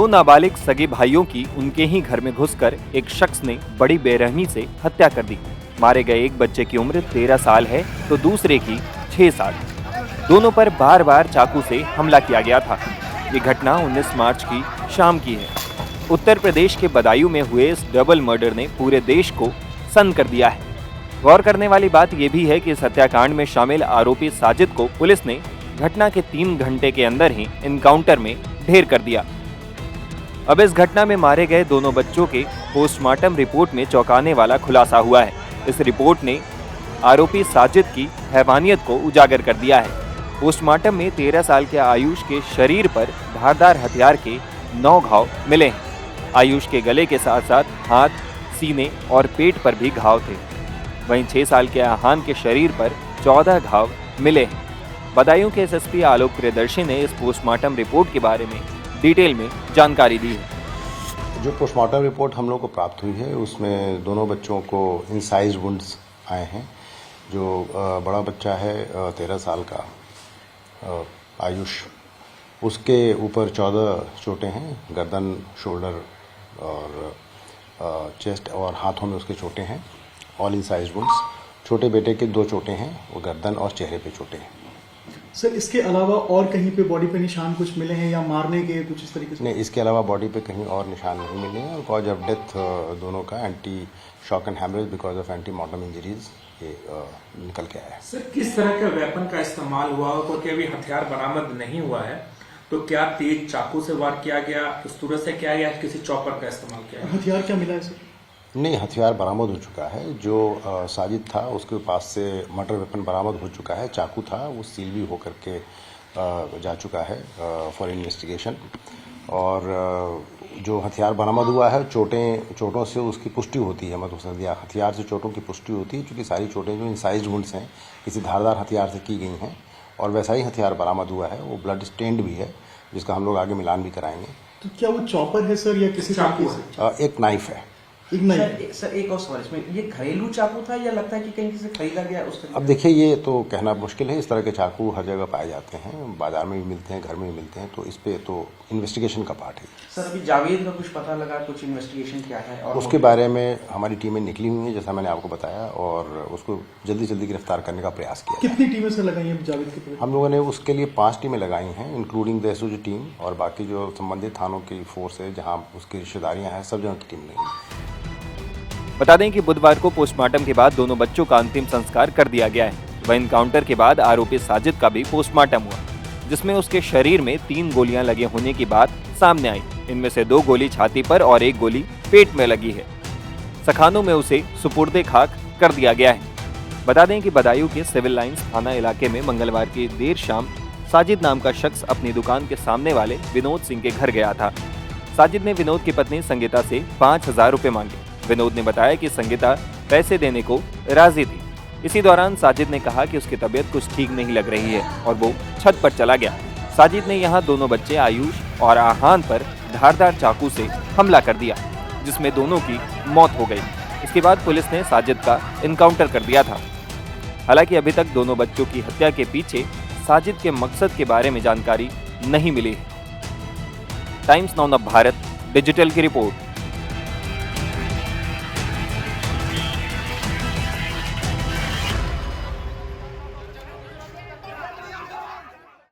दो नाबालिग सगे भाइयों की उनके ही घर में घुसकर एक शख्स ने बड़ी बेरहमी से हत्या कर दी। मारे गए एक बच्चे की उम्र 13 साल है तो दूसरे की 6 साल। दोनों पर बार बार चाकू से हमला किया गया था। ये घटना 19 मार्च की शाम की है। उत्तर प्रदेश के बदायूं में हुए इस डबल मर्डर ने पूरे देश को सन्न कर दिया है। गौर करने वाली बात यह भी है कि इस हत्याकांड में शामिल आरोपी साजिद को पुलिस ने घटना के 3 घंटे के अंदर ही एनकाउंटर में ढेर कर दिया। अब इस घटना में मारे गए दोनों बच्चों के पोस्टमार्टम रिपोर्ट में चौंकाने वाला खुलासा हुआ है। इस रिपोर्ट ने आरोपी साजिद की हैवानियत को उजागर कर दिया है। पोस्टमार्टम में 13 साल के आयुष के शरीर पर धारदार हथियार के 9 घाव मिले हैं। आयुष के गले के साथ साथ हाथ, सीने और पेट पर भी घाव थे। वहीं 6 साल के आहान के शरीर पर 14 घाव मिले हैं। बदायूं के एसएसपी आलोक प्रियदर्शी ने इस पोस्टमार्टम रिपोर्ट के बारे में डिटेल में जानकारी दी है। जो पोस्टमार्टम रिपोर्ट हम लोग को प्राप्त हुई है उसमें दोनों बच्चों को इंसाइज्ड वुंड्स आए हैं। जो बड़ा बच्चा है 13 साल का आयुष, उसके ऊपर 14 चोटें हैं। गर्दन, शोल्डर और चेस्ट और हाथों में उसके चोटें हैं, ऑल इंसाइज्ड वुंड्स। छोटे बेटे के 2 चोटें हैं, वो गर्दन और चेहरे पे चोटें हैं। सर, इसके अलावा और कहीं पे बॉडी पे निशान कुछ मिले हैं या मारने के कुछ इस तरीके से? नहीं, इसके अलावा बॉडी पे कहीं और निशान नहीं मिले हैं। और कॉज ऑफ डेथ दोनों का anti shock and haemorrhage because of anti mortem injuries ये निकल के आया है। सर, किस तरह का वेपन का इस्तेमाल हुआ, क्योंकि अभी हथियार बरामद नहीं हुआ है, तो क्या तेज चाकू से वार किया गया, पिस्तौल से किया गया, किसी चॉपर का इस्तेमाल किया गया? हथियार क्या मिला है सर? नहीं, हथियार बरामद हो चुका है। जो साजिद था उसके पास से मर्डर वेपन बरामद हो चुका है। चाकू था, वो सील भी होकर के जा चुका है फॉर इन्वेस्टिगेशन। और जो हथियार बरामद हुआ है, चोटों से उसकी पुष्टि होती है। मतलब हथियार से चोटों की पुष्टि होती है, क्योंकि सारी चोटें जो इंसाइज्ड वुंड्स हैं किसी धारदार हथियार से की गई हैं। और वैसा ही हथियार बरामद हुआ है, वो ब्लड स्टेन्ड भी है, जिसका हम लोग आगे मिलान भी कराएंगे। तो क्या वो चॉपर है सर या किसी चाकू से? एक नाइफ है। सर, एक और सवाल इसमें, ये घरेलू चाकू था या लगता है कि कहीं से खरीदा गया उस तरह? अब देखिए, ये तो कहना मुश्किल है। इस तरह के चाकू हर जगह पाए जाते हैं, बाजार में भी मिलते हैं, घर में भी मिलते हैं, तो इस पे तो इन्वेस्टिगेशन का पार्ट है। सर, अभी जावेद का कुछ पता लगा, कुछ इन्वेस्टिगेशन क्या है? और उसके बारे में हमारी टीमें निकली हुई हैं, जैसा मैंने आपको बताया, और उसको जल्दी जल्दी गिरफ्तार करने का प्रयास किया। कितनी टीमें से लगाई हैं जावेद के प्रति? हम लोगों ने उसके लिए 5 टीमें लगाई हैं, इंक्लूडिंग द एसओजी टीम, और बाकी जो संबंधित थानों की फोर्स है जहाँ उसकी रिश्तेदारियाँ हैं, सब जगह की टीम लगी। बता दें कि बुधवार को पोस्टमार्टम के बाद दोनों बच्चों का अंतिम संस्कार कर दिया गया है। वह एनकाउंटर के बाद आरोपी साजिद का भी पोस्टमार्टम हुआ, जिसमें उसके शरीर में 3 गोलियां लगे होने की बात सामने आई। इनमें से 2 गोली छाती पर और 1 गोली पेट में लगी है। सखानों में उसे सुपुर्दे खाक कर दिया गया है। बता दें कि बदायूं के सिविल लाइंस थाना इलाके में मंगलवार की देर शाम साजिद नाम का शख्स अपनी दुकान के सामने वाले विनोद सिंह के घर गया था। साजिद ने विनोद की पत्नी संगीता से 5,000 रुपए मांगे। विनोद ने बताया कि संगीता पैसे देने को राजी थी। इसी दौरान साजिद ने कहा कि उसकी तबीयत कुछ ठीक नहीं लग रही है और वो छत पर चला गया। साजिद ने यहाँ दोनों बच्चे आयुष और आहान पर धारदार चाकू से हमला कर दिया, जिसमें दोनों की मौत हो गई। इसके बाद पुलिस ने साजिद का एनकाउंटर कर दिया था। हालांकि अभी तक दोनों बच्चों की हत्या के पीछे साजिद के मकसद के बारे में जानकारी नहीं मिली है। टाइम्स नाउ भारत डिजिटल की रिपोर्ट।